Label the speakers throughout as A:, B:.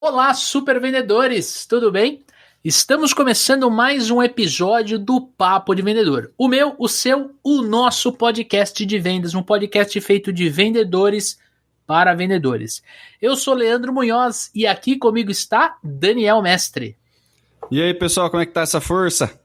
A: Olá, super vendedores, tudo bem? Estamos começando mais um episódio do Papo de Vendedor. O meu, o seu, o nosso podcast de vendas, um podcast feito de vendedores para vendedores. Eu sou Leandro Munhoz e aqui comigo está Daniel Mestre.
B: E aí, pessoal, como é que tá essa força?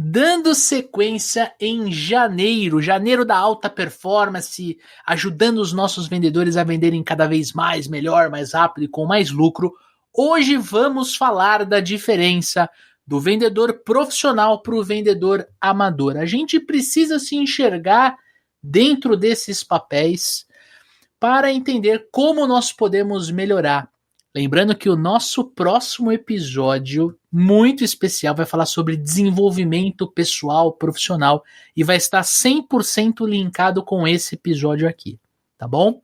A: Dando sequência em janeiro da alta performance, ajudando os nossos vendedores a venderem cada vez mais, melhor, mais rápido e com mais lucro. Hoje vamos falar da diferença do vendedor profissional para o vendedor amador. A gente precisa se enxergar dentro desses papéis para entender como nós podemos melhorar. Lembrando que o nosso próximo episódio, muito especial, vai falar sobre desenvolvimento pessoal, profissional, e vai estar 100% linkado com esse episódio aqui, tá bom?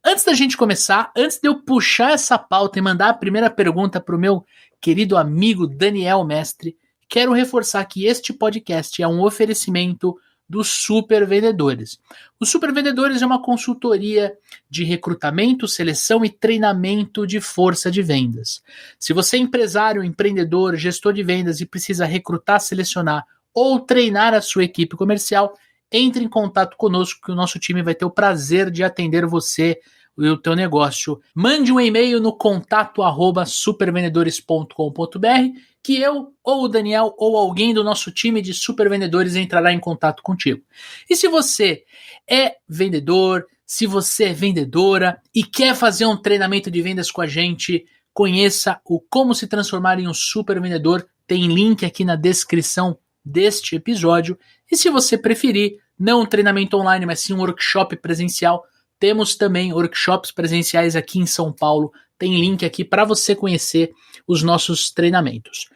A: Antes da gente começar, antes de eu puxar essa pauta e mandar a primeira pergunta para o meu querido amigo Daniel Mestre, quero reforçar que este podcast é um oferecimento dos Super Vendedores. Os Super Vendedores é uma consultoria de recrutamento, seleção e treinamento de força de vendas. Se você é empresário, empreendedor, gestor de vendas e precisa recrutar, selecionar ou treinar a sua equipe comercial, entre em contato conosco que o nosso time vai ter o prazer de atender você e o teu negócio. Mande um e-mail no contato@supervendedores.com.br que eu, ou o Daniel, ou alguém do nosso time de super vendedores entrará em contato contigo. E se você é vendedor, se você é vendedora e quer fazer um treinamento de vendas com a gente, conheça o Como se transformar em um super vendedor, tem link aqui na descrição deste episódio. E se você preferir, não um treinamento online, mas sim um workshop presencial, temos também workshops presenciais aqui em São Paulo. Tem link aqui para você conhecer os nossos treinamentos.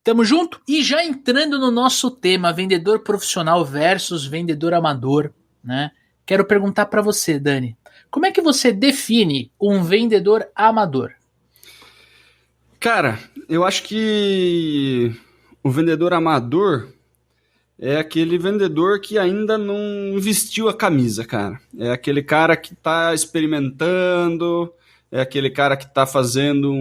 A: Tamo junto? E já entrando no nosso tema, vendedor profissional versus vendedor amador, né? Quero perguntar para você, Dani, como é que você define um vendedor amador?
B: Cara, eu acho que o vendedor amador é aquele vendedor que ainda não vestiu a camisa, cara. É aquele cara que tá experimentando, é aquele cara que tá fazendo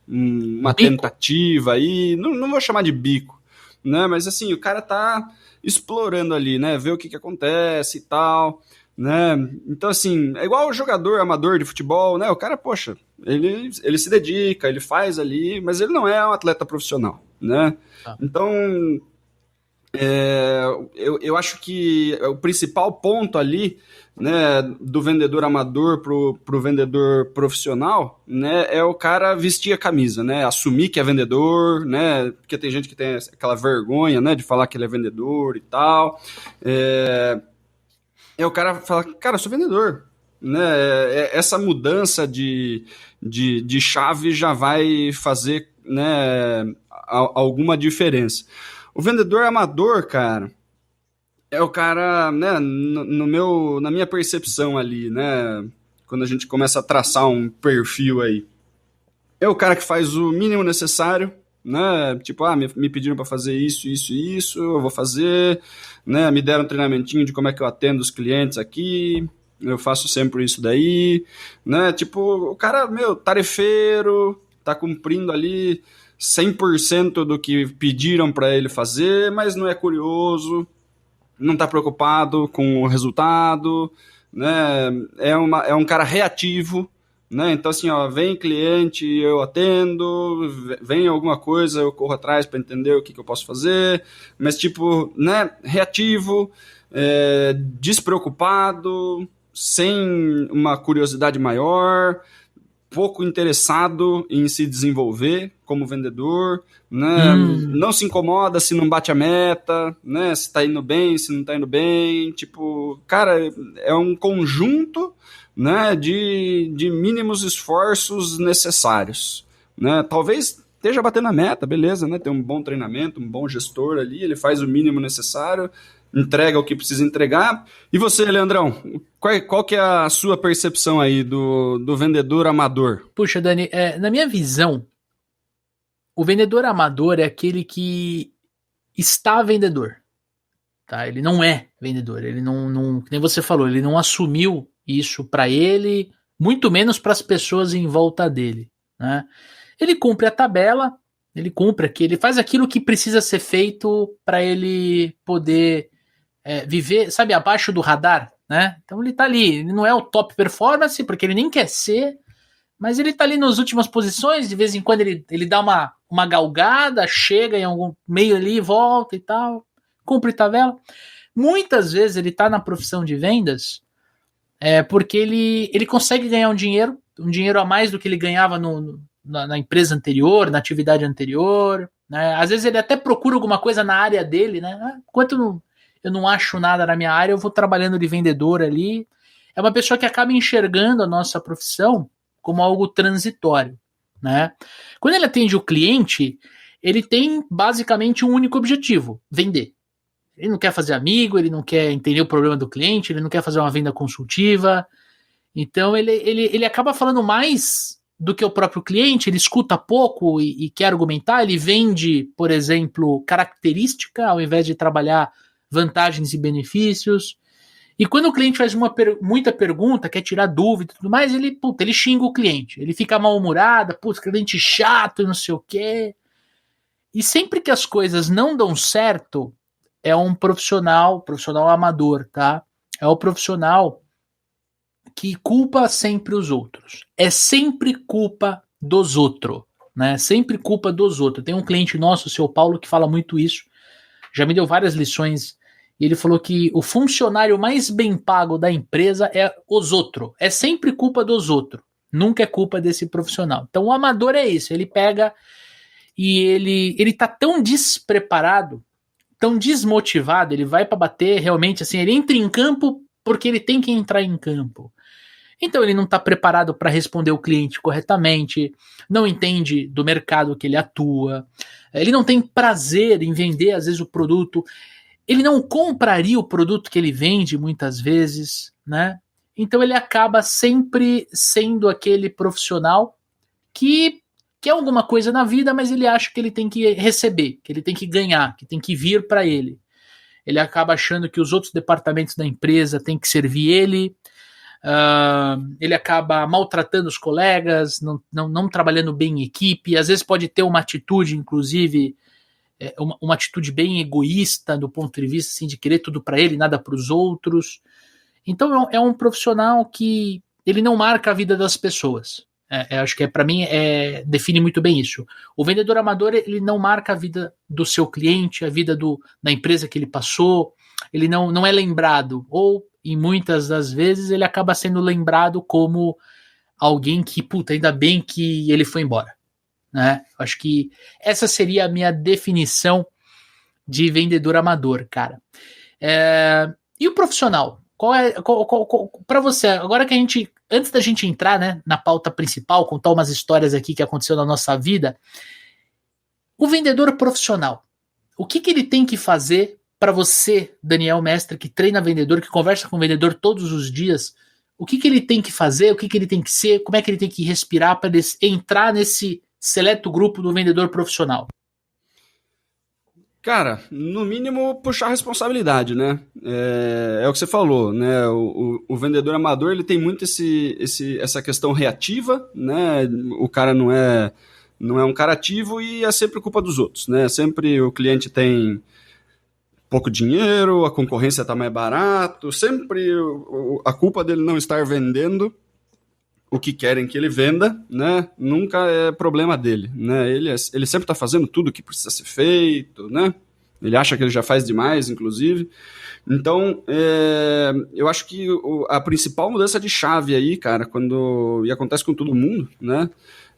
B: uma
A: Bico.
B: tentativa aí, não vou chamar de bico, né? Mas assim, o cara tá explorando ali, né? Ver o que acontece e tal, né? Então assim, é igual o jogador amador de futebol, né? O cara, poxa, ele se dedica, ele faz ali, mas ele não é um atleta profissional, né?
A: Tá.
B: Então... eu acho que o principal ponto ali, né, do vendedor amador pro vendedor profissional, né, é o cara vestir a camisa, né, assumir que é vendedor, né, porque tem gente que tem aquela vergonha, né, de falar que ele é vendedor e tal. O cara falar, cara, eu sou vendedor, né, essa mudança de chave já vai fazer, né, alguma diferença. O vendedor amador, cara, é o cara, né, na minha percepção ali, né, quando a gente começa a traçar um perfil aí, é o cara que faz o mínimo necessário, né, tipo, me pediram para fazer isso, eu vou fazer, né, me deram um treinamentinho de como é que eu atendo os clientes aqui, eu faço sempre isso daí, né, tipo, o cara, tarefeiro, tá cumprindo ali 100% do que pediram para ele fazer, mas não é curioso, não está preocupado com o resultado, né? É um cara reativo, né? Então assim, ó, vem cliente, eu atendo, vem alguma coisa, eu corro atrás para entender o que eu posso fazer, mas tipo, né? Reativo, despreocupado, sem uma curiosidade maior, pouco interessado em se desenvolver como vendedor, né? Não se incomoda se não bate a meta, né? Se tá indo bem, se não tá indo bem, tipo, cara, é um conjunto, né, de mínimos esforços necessários, né? Talvez esteja batendo a meta, beleza, né? Tem um bom treinamento, um bom gestor ali, ele faz o mínimo necessário, entrega o que precisa entregar. E você, Leandrão, qual que é a sua percepção aí do vendedor amador?
A: Puxa, Dani, na minha visão, o vendedor amador é aquele que está vendedor, tá? Ele não é vendedor, ele não, nem você falou, ele não assumiu isso para ele, muito menos para as pessoas em volta dele. né? Ele cumpre a tabela, ele faz aquilo que precisa ser feito para ele poder viver, sabe, abaixo do radar, né? Então ele tá ali, ele não é o top performance, porque ele nem quer ser, mas ele tá ali nas últimas posições, de vez em quando ele dá uma galgada, chega em algum meio ali, volta e tal, cumpre tabela. Muitas vezes ele tá na profissão de vendas porque ele consegue ganhar um dinheiro a mais do que ele ganhava na empresa anterior, na atividade anterior, né? Às vezes ele até procura alguma coisa na área dele, né? Enquanto eu não acho nada na minha área, eu vou trabalhando de vendedor ali. É uma pessoa que acaba enxergando a nossa profissão como algo transitório, né? Quando ele atende o cliente, ele tem basicamente um único objetivo: vender. Ele não quer fazer amigo, ele não quer entender o problema do cliente, ele não quer fazer uma venda consultiva. Então ele acaba falando mais do que o próprio cliente, ele escuta pouco e quer argumentar, ele vende, por exemplo, característica ao invés de trabalhar vantagens e benefícios. E quando o cliente faz muita pergunta, quer tirar dúvida e tudo mais, ele xinga o cliente, ele fica mal-humorado, cliente chato e não sei o quê. E sempre que as coisas não dão certo, é um profissional amador, tá? É o profissional que culpa sempre os outros. É sempre culpa dos outros, né? Sempre culpa dos outros. Tem um cliente nosso, o seu Paulo, que fala muito isso. Já me deu várias lições. E ele falou que o funcionário mais bem pago da empresa é os outros. É sempre culpa dos outros. Nunca é culpa desse profissional. Então o amador é isso. Ele pega e ele tá tão despreparado, tão desmotivado, ele vai para bater realmente assim, ele entra em campo porque ele tem que entrar em campo. Então ele não está preparado para responder o cliente corretamente, não entende do mercado que ele atua, ele não tem prazer em vender às vezes o produto, ele não compraria o produto que ele vende muitas vezes, né? Então ele acaba sempre sendo aquele profissional que quer alguma coisa na vida, mas ele acha que ele tem que receber, que ele tem que ganhar, que tem que vir para ele. Ele acaba achando que os outros departamentos da empresa têm que servir ele. Ele acaba maltratando os colegas, não trabalhando bem em equipe. Às vezes pode ter uma atitude, inclusive, uma atitude bem egoísta do ponto de vista assim, de querer tudo para ele, nada para os outros. Então é um profissional que ele não marca a vida das pessoas. Acho que para mim define muito bem isso. O vendedor amador, ele não marca a vida do seu cliente, a vida da empresa que ele passou, ele não é lembrado, ou em muitas das vezes ele acaba sendo lembrado como alguém que, ainda bem que ele foi embora, né? Acho que essa seria a minha definição de vendedor amador, cara. E o profissional? Para você, agora que antes da gente entrar, né, na pauta principal, contar umas histórias aqui que aconteceu na nossa vida, o vendedor profissional, o que ele tem que fazer para você, Daniel Mestre, que treina vendedor, que conversa com vendedor todos os dias, o que ele tem que fazer, o que ele tem que ser, como é que ele tem que respirar para entrar nesse seleto grupo do vendedor profissional?
B: Cara, no mínimo puxar a responsabilidade, né? É o que você falou, né? O vendedor amador, ele tem muito essa questão reativa, né? O cara não é um cara ativo e é sempre culpa dos outros, né? Sempre o cliente tem pouco dinheiro, a concorrência está mais barato, sempre a culpa dele não estar vendendo o que querem que ele venda, né? Nunca é problema dele, né? Ele sempre está fazendo tudo o que precisa ser feito, né? Ele acha que ele já faz demais, inclusive. Então, eu acho que a principal mudança de chave aí, cara, e acontece com todo mundo, né?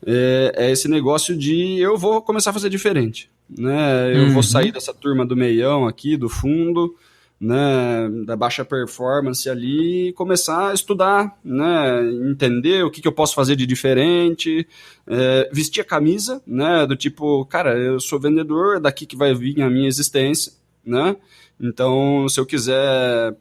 B: É esse negócio de eu vou começar a fazer diferente, né? Eu vou sair dessa turma do meião aqui, do fundo, né, da baixa performance ali, e começar a estudar, né, entender o que eu posso fazer de diferente, vestir a camisa, né, do tipo, cara, eu sou vendedor, é daqui que vai vir a minha existência, né, então se eu quiser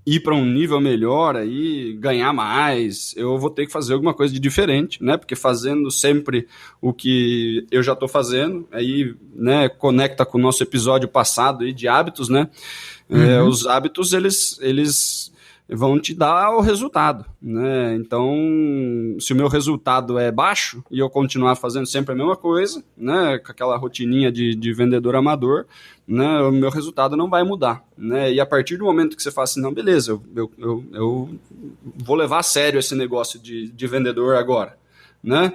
B: ir para um nível melhor aí, ganhar mais, eu vou ter que fazer alguma coisa de diferente, né, porque fazendo sempre o que eu já estou fazendo, aí, né, conecta com o nosso episódio passado aí de hábitos, né. Os hábitos, eles vão te dar o resultado, né? Então, se o meu resultado é baixo e eu continuar fazendo sempre a mesma coisa, né, com aquela rotininha de vendedor amador, né, o meu resultado não vai mudar, né? E a partir do momento que você fala assim, não, beleza, eu vou levar a sério esse negócio de vendedor agora, né?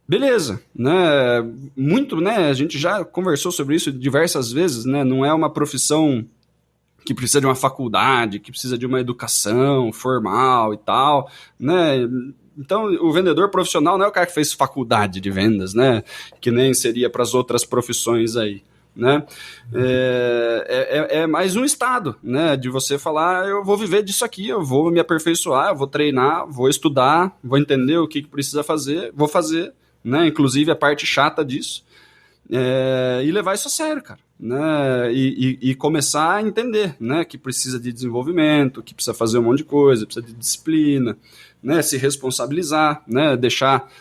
B: Beleza, né? Muito, né? A gente já conversou sobre isso diversas vezes, né? Não é uma profissão que precisa de uma faculdade, que precisa de uma educação formal e tal, né? Então, o vendedor profissional não é o cara que fez faculdade de vendas, né? Que nem seria para as outras profissões aí, né? É mais um estado, né? De você falar, eu vou viver disso aqui, eu vou me aperfeiçoar, eu vou treinar, vou estudar, vou entender o que precisa fazer, vou fazer, né? Inclusive a parte chata disso, e levar isso a sério, cara, né? E começar a entender, né? Que precisa de desenvolvimento, que precisa fazer um monte de coisa, precisa de disciplina, né? Se responsabilizar, né? Deixar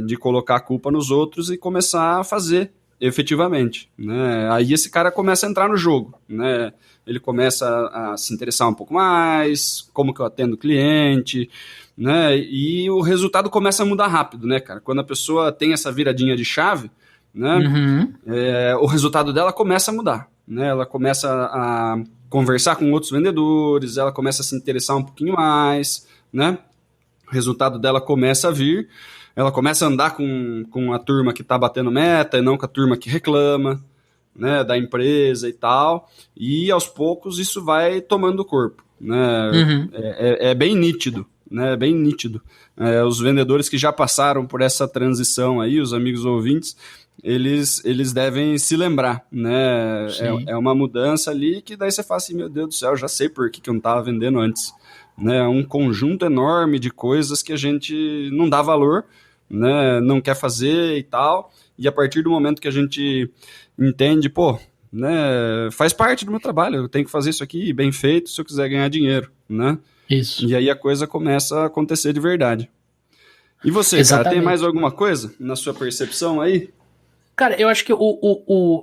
B: de colocar a culpa nos outros e começar a fazer efetivamente, né? Aí esse cara começa a entrar no jogo, né? Ele começa a se interessar um pouco mais, como que eu atendo o cliente, né? E o resultado começa a mudar rápido, né, cara? Quando a pessoa tem essa viradinha de chave, né? O resultado dela começa a mudar, né? Ela começa a conversar com outros vendedores, ela começa a se interessar um pouquinho mais, né? O resultado dela começa a vir, ela começa a andar com a turma que está batendo meta e não com a turma que reclama, né, da empresa e tal, e aos poucos isso vai tomando corpo, né? É bem nítido, né? Bem nítido. Os vendedores que já passaram por essa transição aí, os amigos ouvintes, eles devem se lembrar, né? É uma mudança ali que daí você fala assim, meu Deus do céu, já sei por que eu não estava vendendo antes, né? Um conjunto enorme de coisas que a gente não dá valor, né? Não quer fazer e tal, e a partir do momento que a gente entende, pô, né? Faz parte do meu trabalho, eu tenho que fazer isso aqui bem feito se eu quiser ganhar dinheiro, né?
A: Isso.
B: E aí a coisa começa a acontecer de verdade. E você,
A: Exatamente.
B: cara, tem mais alguma coisa na sua percepção aí?
A: Cara, eu acho que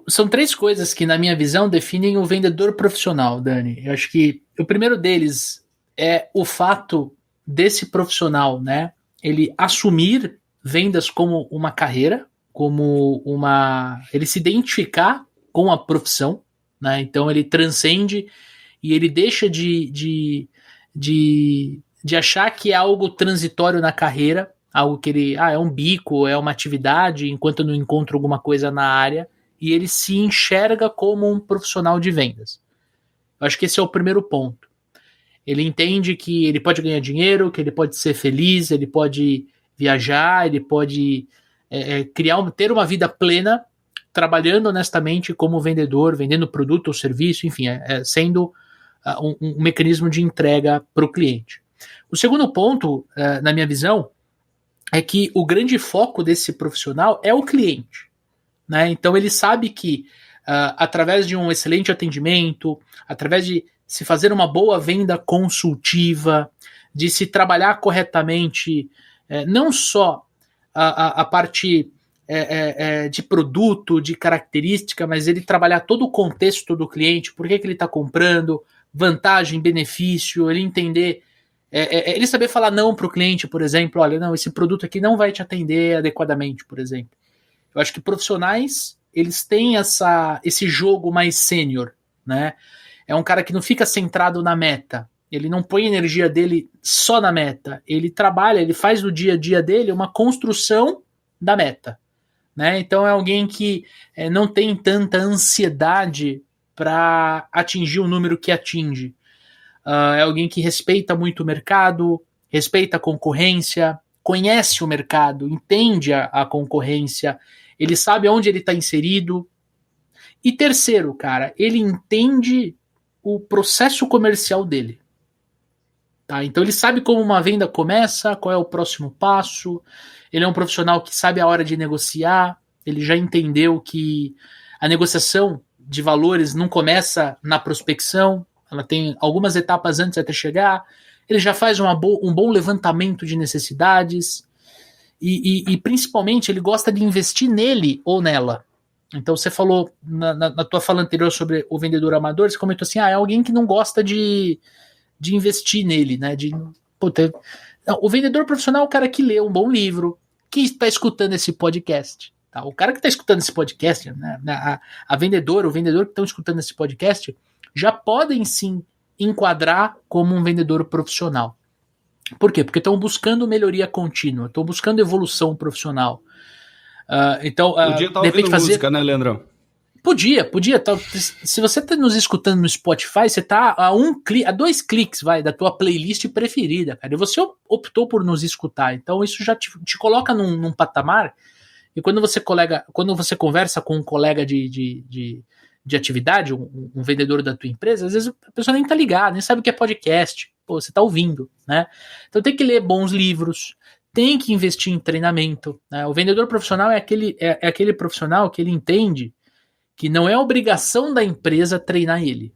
A: são três coisas que, na minha visão, definem o vendedor profissional, Dani. Eu acho que o primeiro deles é o fato desse profissional, né, ele assumir vendas como uma carreira, ele se identificar com a profissão, né, então ele transcende e ele deixa de achar que é algo transitório na carreira, algo que ele, é um bico, é uma atividade, enquanto eu não encontro alguma coisa na área, e ele se enxerga como um profissional de vendas. Eu acho que esse é o primeiro ponto. Ele entende que ele pode ganhar dinheiro, que ele pode ser feliz, ele pode viajar, ele pode ter uma vida plena, trabalhando honestamente como vendedor, vendendo produto ou serviço, enfim, sendo um mecanismo de entrega para o cliente. O segundo ponto, na minha visão, é que o grande foco desse profissional é o cliente, né? Então ele sabe que através de um excelente atendimento, através de se fazer uma boa venda consultiva, de se trabalhar corretamente, não só a parte de produto, de característica, mas ele trabalhar todo o contexto do cliente, por que ele está comprando, vantagem, benefício, ele entender, ele saber falar não para o cliente, por exemplo, olha, não, esse produto aqui não vai te atender adequadamente, por exemplo. Eu acho que profissionais, eles têm esse jogo mais sênior, né? É um cara que não fica centrado na meta, ele não põe a energia dele só na meta, ele trabalha, ele faz do dia a dia dele uma construção da meta, né? Então é alguém que não tem tanta ansiedade para atingir o número que atinge. É alguém que respeita muito o mercado, respeita a concorrência, conhece o mercado, entende a concorrência, ele sabe onde ele está inserido. E terceiro, cara, ele entende o processo comercial dele. Tá? Então ele sabe como uma venda começa, qual é o próximo passo, ele é um profissional que sabe a hora de negociar, ele já entendeu que a negociação de valores não começa na prospecção, ela tem algumas etapas antes até chegar, ele já faz um bom levantamento de necessidades e principalmente ele gosta de investir nele ou nela. Então você falou na tua fala anterior sobre o vendedor amador, você comentou assim, é alguém que não gosta de investir nele, né? Não, o vendedor profissional é o cara que lê um bom livro, que está escutando esse podcast. Tá? O cara que está escutando esse podcast, né? O vendedor que estão escutando esse podcast, já podem sim enquadrar como um vendedor profissional. Por quê? Porque estão buscando melhoria contínua, estão buscando evolução profissional. Então,
B: podia estar ouvindo música, né, Leandrão?
A: Podia. Se você está nos escutando no Spotify, você está a 2 cliques da tua playlist preferida, cara. E você optou por nos escutar. Então, isso já te coloca num patamar. E quando você conversa com um colega de atividade, um vendedor da tua empresa, às vezes a pessoa nem tá ligada, nem sabe o que é podcast. Pô, você tá ouvindo, né? Então tem que ler bons livros, tem que investir em treinamento, né? O vendedor profissional é aquele profissional que ele entende que não é obrigação da empresa treinar ele.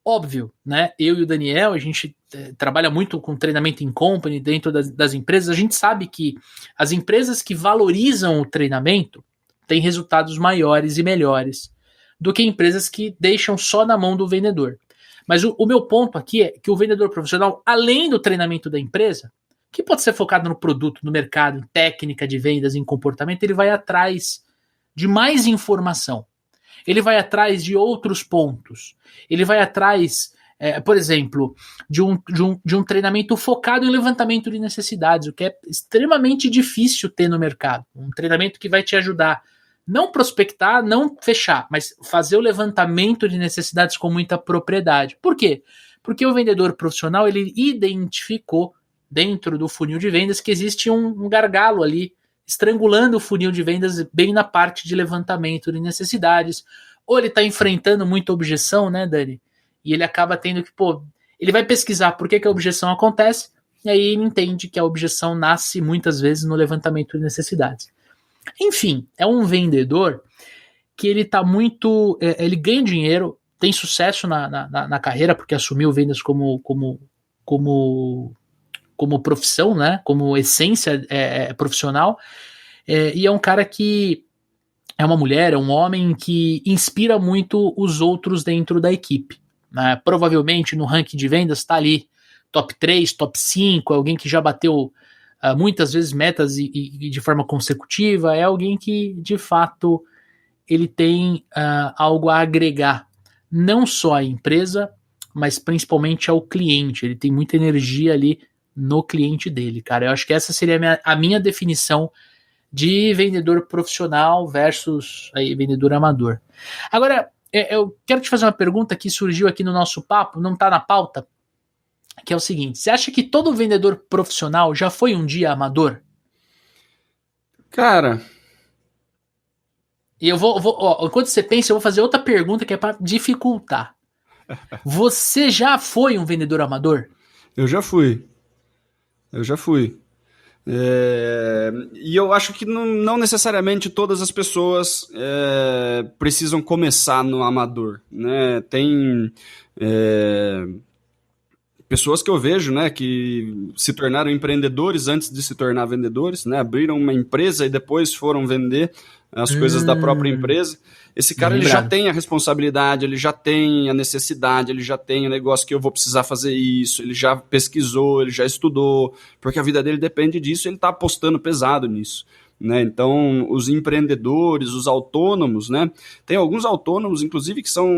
A: Óbvio, né? Eu e o Daniel, a gente trabalha muito com treinamento em company dentro das empresas, a gente sabe que as empresas que valorizam o treinamento têm resultados maiores e melhores do que empresas que deixam só na mão do vendedor. Mas o meu ponto aqui é que o vendedor profissional, além do treinamento da empresa, que pode ser focado no produto, no mercado, em técnica de vendas, em comportamento, ele vai atrás de mais informação. Ele vai atrás de outros pontos. Ele vai atrás, por exemplo, de um treinamento focado em levantamento de necessidades, o que é extremamente difícil ter no mercado. Um treinamento que vai te ajudar não prospectar, não fechar, mas fazer o levantamento de necessidades com muita propriedade. Por quê? Porque o vendedor profissional, ele identificou dentro do funil de vendas que existe um gargalo ali, estrangulando o funil de vendas bem na parte de levantamento de necessidades. Ou ele está enfrentando muita objeção, né, Dani? E ele acaba tendo que, ele vai pesquisar por que a objeção acontece, e aí ele entende que a objeção nasce muitas vezes no levantamento de necessidades. Enfim, é um vendedor que ele tá muito. Ele ganha dinheiro, tem sucesso na carreira, porque assumiu vendas como profissão, né? Como essência profissional. E é um cara que é uma mulher, é um homem que inspira muito os outros dentro da equipe. Né? Provavelmente no ranking de vendas está ali top 3, top 5, alguém que já bateu muitas vezes metas e de forma consecutiva, é alguém que, de fato, ele tem algo a agregar, não só à empresa, mas principalmente ao cliente. Ele tem muita energia ali no cliente dele, cara. Eu acho que essa seria a minha definição de vendedor profissional versus vendedor amador. Agora, eu quero te fazer uma pergunta que surgiu aqui no nosso papo, não está na pauta, que é o seguinte: você acha que todo vendedor profissional já foi um dia amador?
B: Cara,
A: e eu enquanto você pensa, eu vou fazer outra pergunta que é para dificultar. Você já foi um vendedor amador?
B: Eu já fui. E eu acho que não necessariamente todas as pessoas precisam começar no amador, né? Tem pessoas que eu vejo, né, que se tornaram empreendedores antes de se tornar vendedores, né? Abriram uma empresa e depois foram vender as coisas da própria empresa. Esse cara ele já tem a responsabilidade, ele já tem a necessidade, ele já tem o negócio que eu vou precisar fazer isso, ele já pesquisou, ele já estudou, porque a vida dele depende disso, ele está apostando pesado nisso. Né? Então, os empreendedores, os autônomos, né? Tem alguns autônomos, inclusive, que são...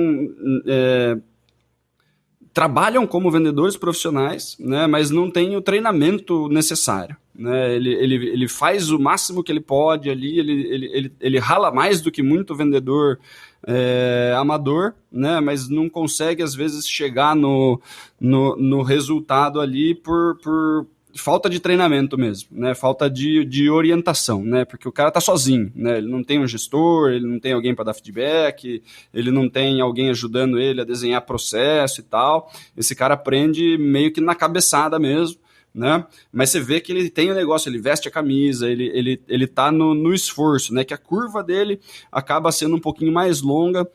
B: trabalham como vendedores profissionais, né, mas não tem o treinamento necessário. Né? Ele faz o máximo que ele pode ali, ele rala mais do que muito vendedor amador, né, mas não consegue, às vezes, chegar no resultado ali por falta de treinamento mesmo, né? Falta de orientação, né? Porque o cara tá sozinho, né? Ele não tem um gestor, ele não tem alguém para dar feedback, ele não tem alguém ajudando ele a desenhar processo e tal. Esse cara aprende meio que na cabeçada mesmo, né? Mas você vê que ele tem o negócio, ele veste a camisa, ele tá no esforço, né? Que a curva dele acaba sendo um pouquinho mais longa,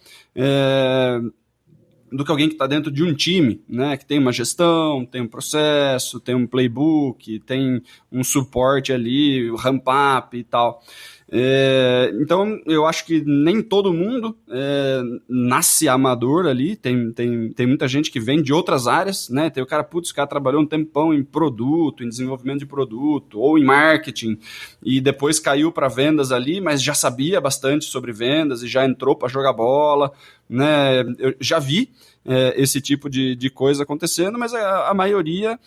B: do que alguém que está dentro de um time, né, que tem uma gestão, tem um processo, tem um playbook, tem um suporte ali, o ramp-up e tal. Então, eu acho que nem todo mundo nasce amador ali, tem muita gente que vem de outras áreas, né? Tem o cara, o cara trabalhou um tempão em produto, em desenvolvimento de produto, ou em marketing, e depois caiu para vendas ali, mas já sabia bastante sobre vendas e já entrou para jogar bola, né? Eu já vi esse tipo de coisa acontecendo, mas a maioria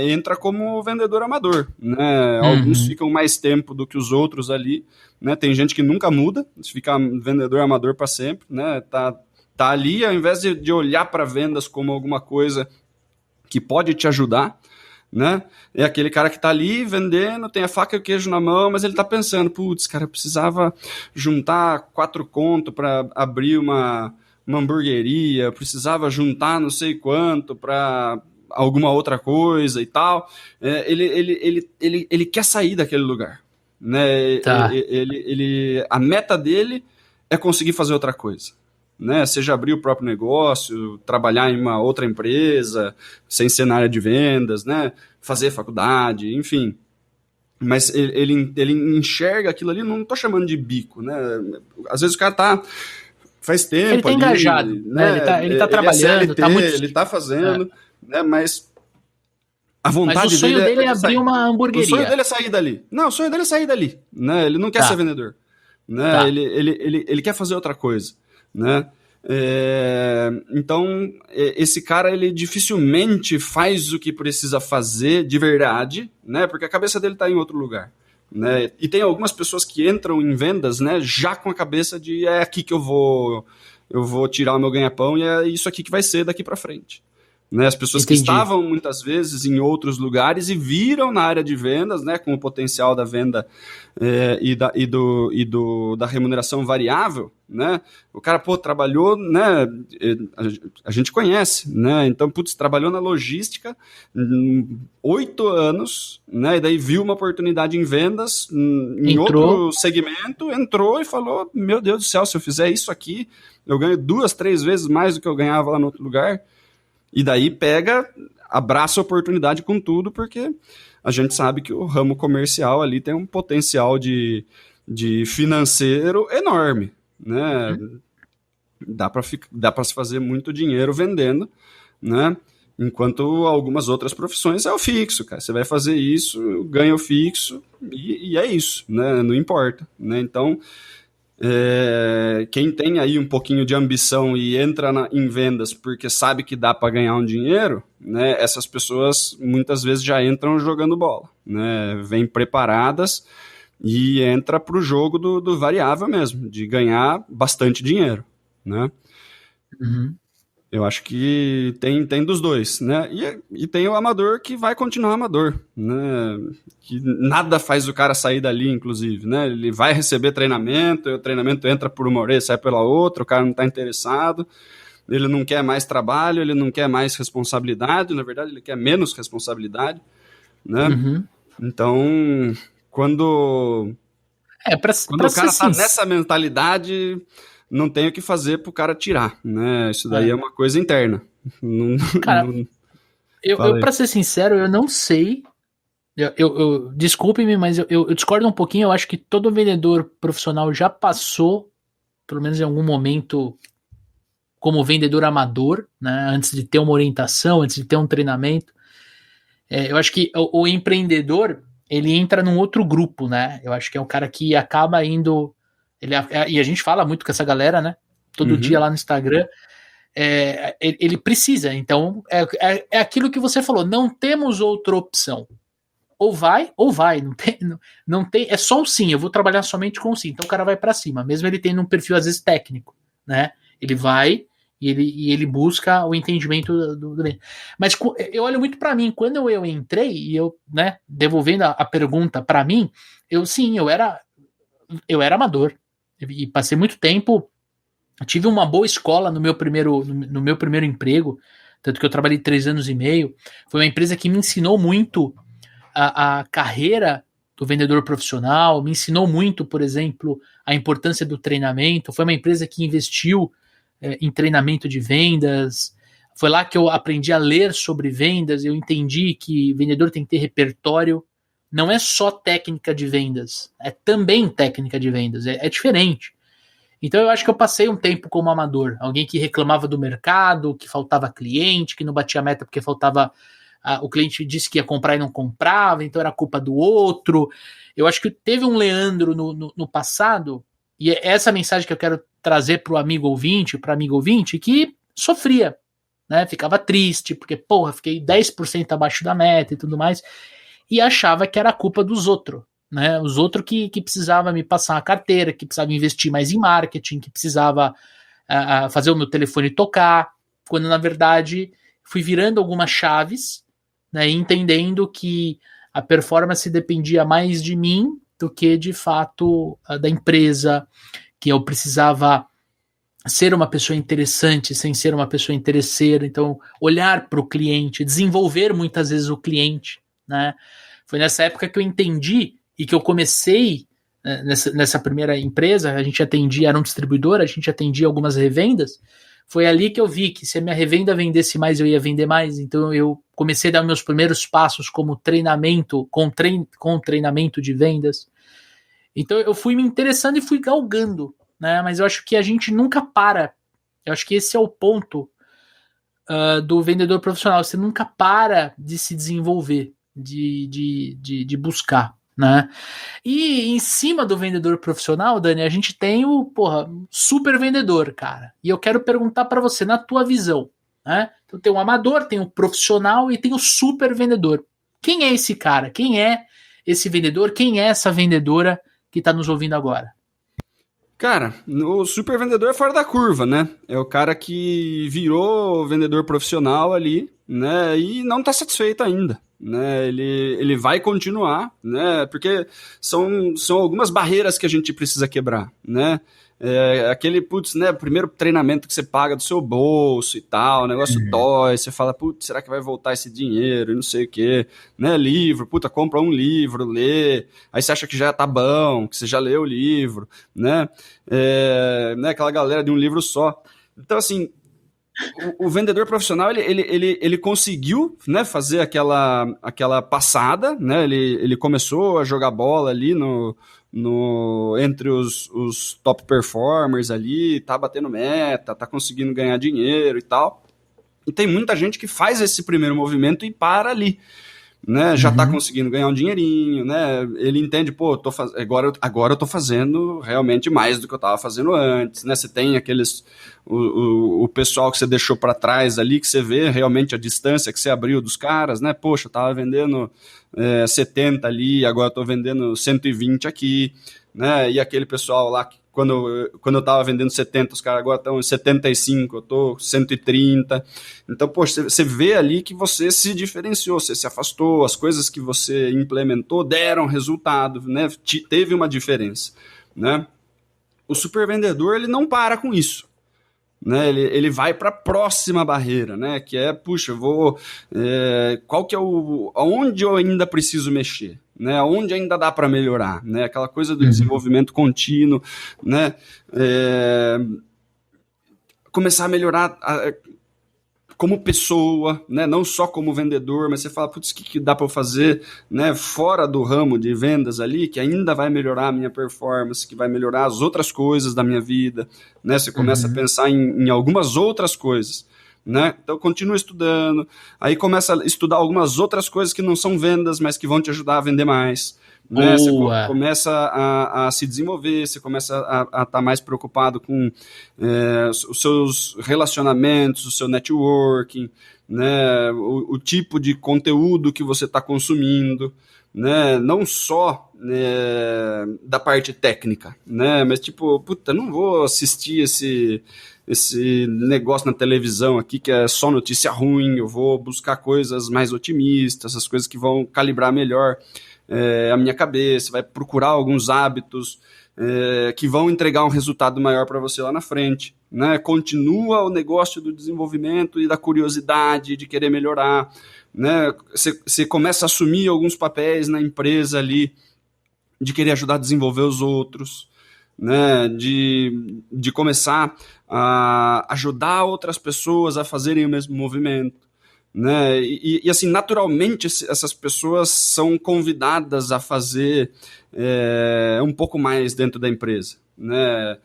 B: entra como vendedor amador, né? Alguns ficam mais tempo do que os outros ali, né? Tem gente que nunca muda, fica vendedor amador para sempre, né? Tá ali, ao invés de olhar para vendas como alguma coisa que pode te ajudar, né? É aquele cara que tá ali vendendo, tem a faca e o queijo na mão, mas ele tá pensando, cara, eu precisava juntar 4 contos para abrir uma hamburgueria, eu precisava juntar não sei quanto para alguma outra coisa e tal. Ele quer sair daquele lugar, né?
A: Tá.
B: A meta dele é conseguir fazer outra coisa, né? Seja abrir o próprio negócio, trabalhar em uma outra empresa, sem ser na área de vendas, né? Fazer faculdade, enfim. Mas ele enxerga aquilo ali, não tô chamando de bico, né? Às vezes o cara faz tempo
A: ele tá
B: ali,
A: engajado,
B: né?
A: Ele tá trabalhando,
B: CLT,
A: tá muito...
B: ele tá fazendo, né? Mas a vontade
A: Mas o sonho dele é abrir
B: sair.
A: uma hamburgueria.
B: O sonho dele é sair dali. Não, o sonho dele é sair dali, né? Ele não quer ser vendedor, né?
A: Tá.
B: Ele quer fazer outra coisa, né? Então, esse cara, ele dificilmente faz o que precisa fazer de verdade, né? Porque a cabeça dele tá em outro lugar, né? E tem algumas pessoas que entram em vendas, né, já com a cabeça de é aqui que eu vou tirar o meu ganha-pão e é isso aqui que vai ser daqui para frente, né? As pessoas que estavam muitas vezes em outros lugares e viram na área de vendas, né, com o potencial da venda da remuneração variável, né? O cara, trabalhou, né? A gente conhece, né? Então, trabalhou na logística 8 anos, né? E daí viu uma oportunidade em vendas em outro segmento, entrou e falou: meu Deus do céu, se eu fizer isso aqui, eu ganho 2, 3 vezes mais do que eu ganhava lá no outro lugar. E daí abraça a oportunidade com tudo, porque a gente sabe que o ramo comercial ali tem um potencial de financeiro enorme, né? Dá para se fazer muito dinheiro vendendo, né? Enquanto algumas outras profissões é o fixo, cara. Você vai fazer isso, ganha o fixo e é isso, né? Não importa, né? Então, quem tem aí um pouquinho de ambição e entra em vendas porque sabe que dá para ganhar um dinheiro, né, essas pessoas muitas vezes já entram jogando bola, né, vêm preparadas e entra para o jogo do variável mesmo, de ganhar bastante dinheiro, né?
A: Uhum.
B: Eu acho que tem dos dois, né? E tem o amador que vai continuar amador, né? Que nada faz o cara sair dali, inclusive, né? Ele vai receber treinamento, e o treinamento entra por uma orelha, sai pela outra, o cara não está interessado, ele não quer mais trabalho, ele não quer mais responsabilidade, na verdade ele quer menos responsabilidade, né?
A: Uhum.
B: Então, quando o cara tá nessa mentalidade, não tem o que fazer pro cara tirar, né? Isso daí é uma coisa interna.
A: Cara, pra ser sincero, eu não sei. Desculpe-me, mas eu discordo um pouquinho. Eu acho que todo vendedor profissional já passou, pelo menos em algum momento, como vendedor amador, né? Antes de ter uma orientação, antes de ter um treinamento. Eu acho que o empreendedor, ele entra num outro grupo, né? Eu acho que é um cara que acaba indo... e a gente fala muito com essa galera, né? Todo dia lá no Instagram. Ele precisa. Então, é aquilo que você falou. Não temos outra opção. Ou vai. Não tem. É só um sim. Eu vou trabalhar somente com um sim. Então, o cara vai para cima. Mesmo ele tendo um perfil, às vezes, técnico, né? Ele vai e ele busca o entendimento do. Mas eu olho muito para mim. Quando eu entrei, e eu, né, devolvendo a pergunta para mim, eu era amador. E passei muito tempo, tive uma boa escola no meu primeiro emprego, tanto que eu trabalhei 3 anos e meio. Foi uma empresa que me ensinou muito a carreira do vendedor profissional, me ensinou muito, por exemplo, a importância do treinamento. Foi uma empresa que investiu em treinamento de vendas. Foi lá que eu aprendi a ler sobre vendas. Eu entendi que vendedor tem que ter repertório, não é só técnica de vendas, é também técnica de vendas, é diferente. Então eu acho que eu passei um tempo como amador, alguém que reclamava do mercado, que faltava cliente, que não batia meta porque faltava, o cliente disse que ia comprar e não comprava, então era culpa do outro. Eu acho que teve um Leandro no passado, e é essa mensagem que eu quero trazer para o amigo ouvinte, para amigo ouvinte, que sofria, né? Ficava triste, porque, porra, fiquei 10% abaixo da meta e tudo mais, e achava que era culpa dos outros. Né, os outros que precisavam me passar uma carteira, que precisavam investir mais em marketing, que precisava fazer o meu telefone tocar, quando na verdade fui virando algumas chaves, né, entendendo que a performance dependia mais de mim do que de fato da empresa, que eu precisava ser uma pessoa interessante sem ser uma pessoa interesseira, então olhar para o cliente, desenvolver muitas vezes o cliente, né? Foi nessa época que eu entendi e que eu comecei nessa primeira empresa, a gente atendia, era um distribuidor, a gente atendia algumas revendas, foi ali que eu vi que se a minha revenda vendesse mais, eu ia vender mais, então eu comecei a dar meus primeiros passos como treinamento, com treinamento de vendas, então eu fui me interessando e fui galgando, né, mas eu acho que a gente nunca para, eu acho que esse é o ponto do vendedor profissional, você nunca para de se desenvolver, de buscar, né? E em cima do vendedor profissional, Dani, a gente tem o, super vendedor, cara. E eu quero perguntar para você, na tua visão, né? Então tem o amador, tem o profissional e tem o super vendedor. Quem é esse cara? Quem é esse vendedor? Quem é essa vendedora que está nos ouvindo agora?
B: Cara, o super vendedor é fora da curva, né? É o cara que virou vendedor profissional ali, né? E não está satisfeito ainda. Né, ele vai continuar, né, porque são algumas barreiras que a gente precisa quebrar, né, aquele, putz, né, primeiro treinamento que você paga do seu bolso e tal, o negócio dói, você fala, putz, será que vai voltar esse dinheiro e não sei o quê, né, livro, puta, compra um livro, lê, aí você acha que já tá bom, que você já leu o livro, né, aquela galera de um livro só, então assim, o vendedor profissional, ele conseguiu, né, fazer aquela passada, né, ele começou a jogar bola ali entre os top performers ali, tá batendo meta, tá conseguindo ganhar dinheiro e tal. E tem muita gente que faz esse primeiro movimento e para ali. Né, já tá conseguindo ganhar um dinheirinho, né, ele entende, pô, agora eu tô fazendo realmente mais do que eu tava fazendo antes, né, você tem aqueles, o pessoal que você deixou para trás ali, que você vê realmente a distância que você abriu dos caras, né, poxa, eu tava vendendo 70 ali, agora eu tô vendendo 120 aqui, né, e aquele pessoal lá que quando eu tava vendendo 70, os caras agora estão em 75, eu tô 130. Então, poxa, você vê ali que você se diferenciou, você se afastou, as coisas que você implementou deram resultado, né? Teve uma diferença, né? O supervendedor, ele não para com isso. Né, ele vai para a próxima barreira, né, que é, puxa, qual que é aonde eu ainda preciso mexer, né, onde ainda dá para melhorar, né, aquela coisa do desenvolvimento contínuo, né, começar a melhorar como pessoa, né, não só como vendedor, mas você fala, putz, o que dá para eu fazer, né, fora do ramo de vendas ali, que ainda vai melhorar a minha performance, que vai melhorar as outras coisas da minha vida, né, você começa a pensar em algumas outras coisas, né, então continua estudando, aí começa a estudar algumas outras coisas que não são vendas, mas que vão te ajudar a vender mais, né, você começa a se desenvolver, você começa a estar mais preocupado com os seus relacionamentos, o seu networking, né, o tipo de conteúdo que você está consumindo, né, não só da parte técnica, né, mas tipo, puta, não vou assistir esse negócio na televisão aqui que é só notícia ruim, eu vou buscar coisas mais otimistas, as coisas que vão calibrar melhor a minha cabeça, vai procurar alguns hábitos que vão entregar um resultado maior para você lá na frente, né? Continua o negócio do desenvolvimento e da curiosidade de querer melhorar, né? Você começa a assumir alguns papéis na empresa ali, de querer ajudar a desenvolver os outros, né? De começar a ajudar outras pessoas a fazerem o mesmo movimento, né? E assim, naturalmente, essas pessoas são convidadas a fazer um pouco mais dentro da empresa, né?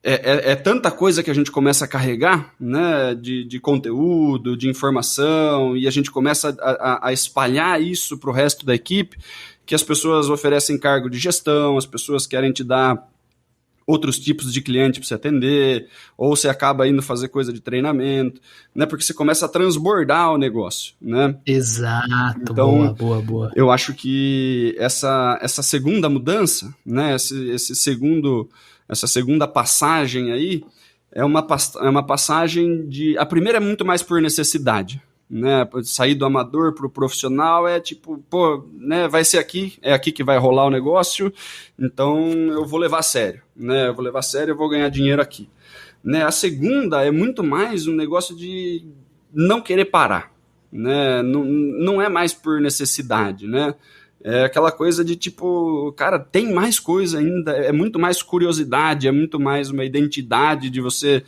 B: É tanta coisa que a gente começa a carregar, né, de conteúdo, de informação, e a gente começa a espalhar isso para o resto da equipe, que as pessoas oferecem cargo de gestão, as pessoas querem te dar outros tipos de cliente para você atender, ou você acaba indo fazer coisa de treinamento, né, porque você começa a transbordar o negócio, né?
A: Exato,
B: Então,
A: boa.
B: eu acho que essa segunda mudança, né, essa segunda passagem aí, é uma passagem de... A primeira é muito mais por necessidade, né? Sair do amador para o profissional é tipo, pô, né, vai ser aqui, é aqui que vai rolar o negócio, então eu vou levar a sério, né? Eu vou levar a sério, eu vou ganhar dinheiro aqui. Né? A segunda é muito mais um negócio de não querer parar, né? Não é mais por necessidade, né? É aquela coisa de tipo, cara, tem mais coisa ainda, é muito mais curiosidade, é muito mais uma identidade de você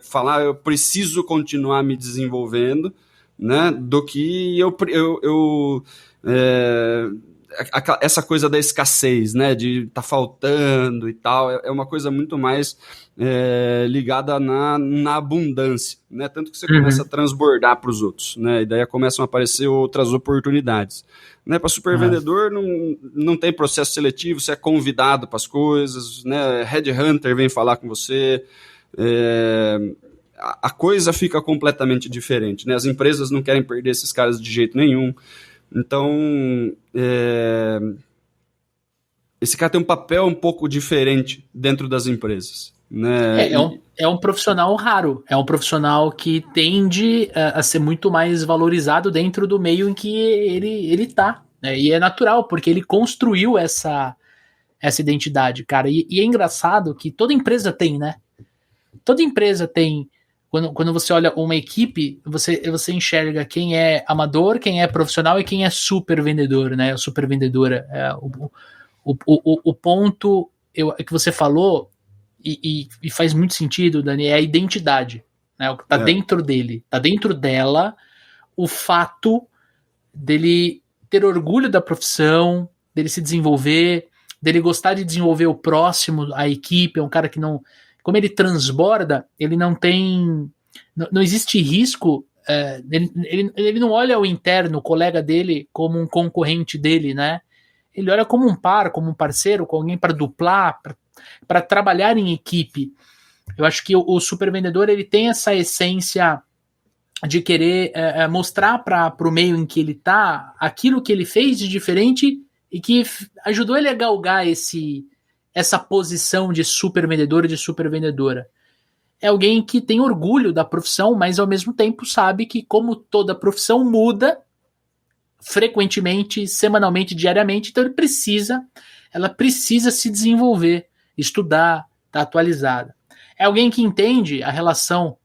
B: falar, eu preciso continuar me desenvolvendo, né? Do que essa coisa da escassez, né? De tá faltando e tal, é uma coisa muito mais ligada na abundância, né? Tanto que você começa a transbordar para os outros, né? E daí começam a aparecer outras oportunidades. Né, para supervendedor não tem processo seletivo, você é convidado para as coisas, né, headhunter vem falar com você, a coisa fica completamente diferente, né, as empresas não querem perder esses caras de jeito nenhum, então esse cara tem um papel um pouco diferente dentro das empresas. Né,
A: é um profissional raro, é um profissional que tende a ser muito mais valorizado dentro do meio em que ele tá, né? E é natural, porque ele construiu essa identidade, cara. E é engraçado que toda empresa tem, né? Toda empresa tem. Quando você olha uma equipe, você enxerga quem é amador, quem é profissional e quem é super vendedor, né? Super vendedora. O ponto que você falou. E faz muito sentido, Dani, é a identidade, né? O que tá dentro dele, tá dentro dela, o fato dele ter orgulho da profissão, dele se desenvolver, dele gostar de desenvolver o próximo, a equipe, é um cara que não... Como ele transborda, ele não tem... Não existe risco, ele não olha o interno, o colega dele, como um concorrente dele, né? Ele olha como um par, como um parceiro, com alguém para duplar, para trabalhar em equipe. Eu acho que o supervendedor ele tem essa essência de querer mostrar para o meio em que ele está aquilo que ele fez de diferente e que ajudou ele a galgar essa posição de supervendedor e de supervendedora. É alguém que tem orgulho da profissão, mas ao mesmo tempo sabe que, como toda profissão, muda frequentemente, semanalmente, diariamente, então ela precisa se desenvolver, estudar, estar atualizada. É alguém que entende a relação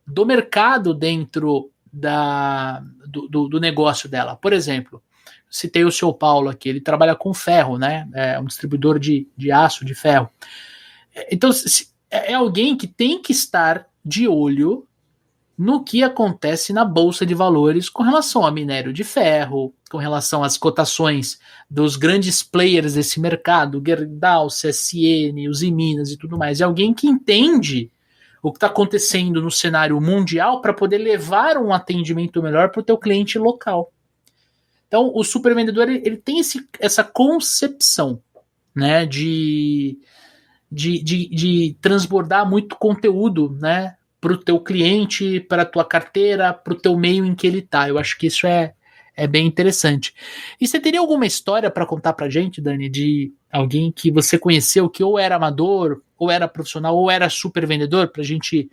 A: do mercado dentro do negócio dela. Por exemplo, citei o seu Paulo aqui, ele trabalha com ferro, né? É um distribuidor de aço, de ferro. Então, é alguém que tem que estar de olho no que acontece na Bolsa de Valores com relação a minério de ferro, com relação às cotações dos grandes players desse mercado, Gerdau, CSN, os Minas e tudo mais. É alguém que entende o que está acontecendo no cenário mundial para poder levar um atendimento melhor para o teu cliente local. Então, o supervendedor ele tem essa concepção, né, de transbordar muito conteúdo, né, para o teu cliente, para a tua carteira, para o teu meio em que ele está. Eu acho que isso é bem interessante. E você teria alguma história para contar para a gente, Dani, de alguém que você conheceu que ou era amador, ou era profissional, ou era super vendedor, para a gente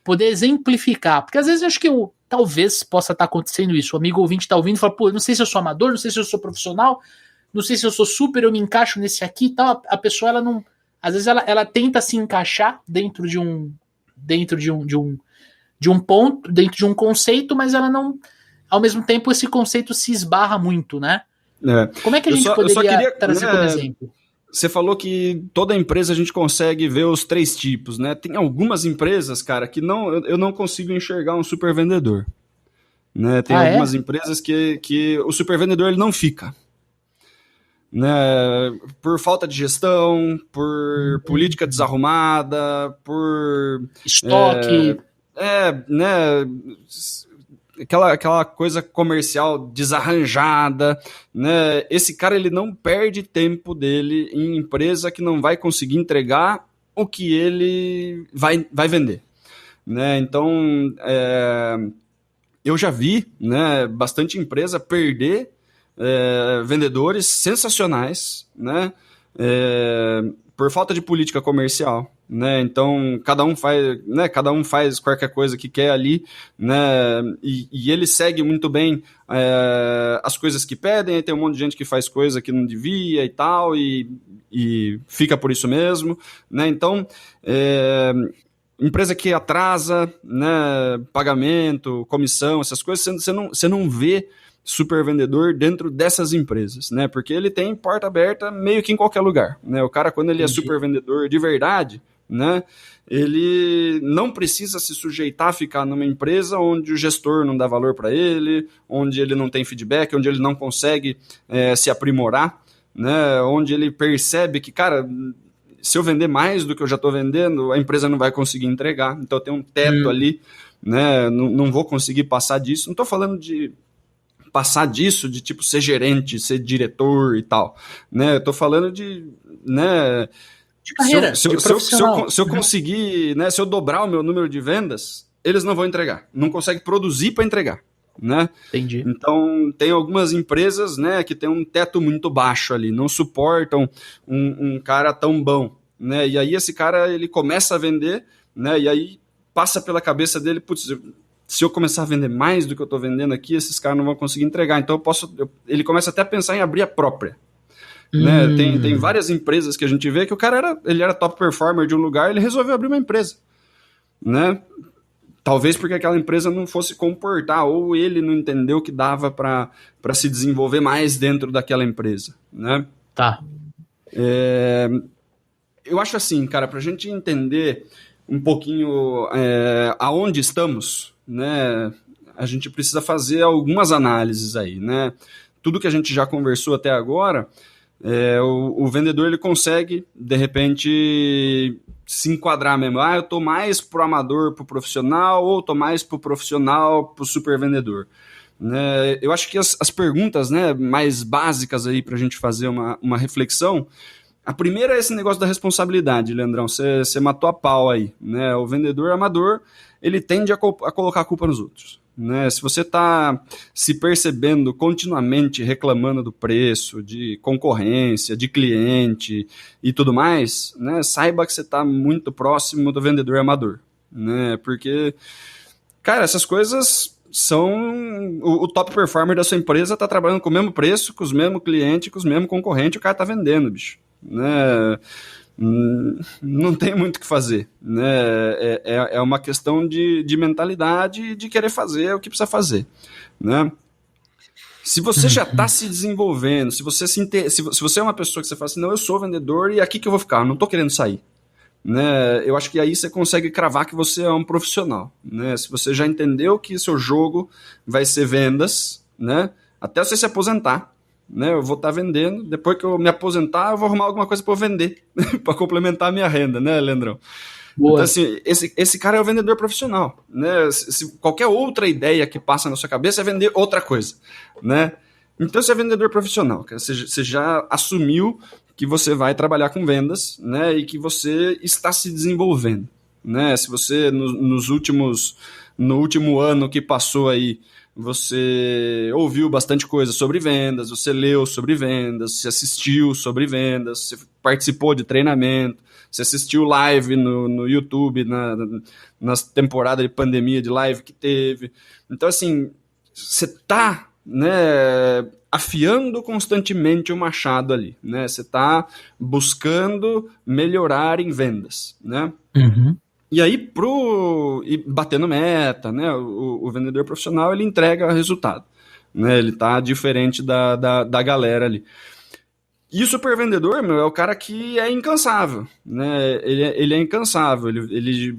A: poder exemplificar? Porque às vezes eu acho que talvez possa estar acontecendo isso. O amigo ouvinte está ouvindo e fala, pô, não sei se eu sou amador, não sei se eu sou profissional, não sei se eu sou super, eu me encaixo nesse aqui e tal. A pessoa, ela não... Às vezes ela tenta se encaixar dentro de um ponto, dentro de um conceito, mas ela não, ao mesmo tempo esse conceito se esbarra muito, né? Como é que a gente poderia trazer como exemplo?
B: Você falou que toda empresa a gente consegue ver os 3 tipos, né? Tem algumas empresas, cara, que eu não consigo enxergar um super vendedor. né? Tem algumas empresas que o supervendedor ele não fica, né? Por falta de gestão, por política desarrumada, por
A: estoque,
B: né? Aquela coisa comercial desarranjada, né? Esse cara ele não perde tempo dele em empresa que não vai conseguir entregar o que ele vai vender, né? Então, eu já vi, né, bastante empresa perder vendedores sensacionais, né, por falta de política comercial, né? Então cada um faz qualquer coisa que quer ali, né? E ele segue muito bem as coisas que pedem. Aí tem um monte de gente que faz coisa que não devia e tal, e fica por isso mesmo, né? Então empresa que atrasa, né, pagamento, comissão, essas coisas, você não vê supervendedor dentro dessas empresas, né? Porque ele tem porta aberta meio que em qualquer lugar, né? O cara, quando ele é supervendedor de verdade, né, ele não precisa se sujeitar a ficar numa empresa onde o gestor não dá valor para ele, onde ele não tem feedback, onde ele não consegue se aprimorar, né? Onde ele percebe que, cara, se eu vender mais do que eu já estou vendendo, a empresa não vai conseguir entregar. Então tem um teto ali, né? Não vou conseguir passar disso. Não estou falando de passar disso, de tipo ser gerente, ser diretor e tal, né? Eu tô falando de, né,
A: de carreira,
B: se eu conseguir, né, se eu dobrar o meu número de vendas, eles não vão entregar, não conseguem produzir para entregar, né?
A: Entendi.
B: Então tem algumas empresas, né, que tem um teto muito baixo ali, não suportam um cara tão bom, né? E aí esse cara ele começa a vender, né? E aí passa pela cabeça dele, putz, se eu começar a vender mais do que eu estou vendendo aqui, esses caras não vão conseguir entregar. Então ele começa até a pensar em abrir a própria. Né? Tem várias empresas que a gente vê que o cara ele era top performer de um lugar, ele resolveu abrir uma empresa. Né? Talvez porque aquela empresa não fosse comportar, ou ele não entendeu que dava para se desenvolver mais dentro daquela empresa. Né?
A: Tá.
B: Eu acho assim, cara, para a gente entender um pouquinho aonde estamos, né, a gente precisa fazer algumas análises aí, né? Tudo que a gente já conversou até agora, o vendedor ele consegue, de repente, se enquadrar mesmo. Eu estou mais pro amador, pro profissional, ou estou mais pro profissional, pro super vendedor. Né? Eu acho que as perguntas, né, mais básicas aí para a gente fazer uma reflexão. A primeira é esse negócio da responsabilidade, Leandrão. Você matou a pau aí, né? O vendedor amador, ele tende a colocar a culpa nos outros, né? Se você está se percebendo continuamente reclamando do preço, de concorrência, de cliente e tudo mais, né? Saiba que você está muito próximo do vendedor amador, né? Porque, cara, essas coisas são... O top performer da sua empresa está trabalhando com o mesmo preço, com os mesmos clientes, com os mesmos concorrentes, o cara está vendendo, bicho. Né? Não tem muito o que fazer, né? É uma questão de mentalidade e de querer fazer o que precisa fazer, né? Se você já está se desenvolvendo, se você é uma pessoa que você fala assim, não, eu sou vendedor e é aqui que eu vou ficar, eu não estou querendo sair, né? Eu acho que aí você consegue cravar que você é um profissional, né? Se você já entendeu que seu jogo vai ser vendas, né? Até você se aposentar, né, eu vou estar vendendo, depois que eu me aposentar, eu vou arrumar alguma coisa para eu vender, para complementar a minha renda, né, Leandrão? Boa. Então, assim, esse cara é o vendedor profissional, né? Se qualquer outra ideia que passa na sua cabeça é vender outra coisa, né? Então, você é vendedor profissional, você já assumiu que você vai trabalhar com vendas, né, e que você está se desenvolvendo, né? Se você, no último ano que passou aí, você ouviu bastante coisa sobre vendas, você leu sobre vendas, você assistiu sobre vendas, você participou de treinamento, você assistiu live no YouTube, nas temporadas de pandemia de live que teve. Então, assim, você está, né, afiando constantemente o machado ali, né? Você está buscando melhorar em vendas, né?
A: Uhum.
B: E aí, e batendo meta, né? O vendedor profissional, ele entrega resultado, né? Ele tá diferente da galera ali. E o super vendedor, meu, é o cara que é incansável, né? Ele é incansável, ele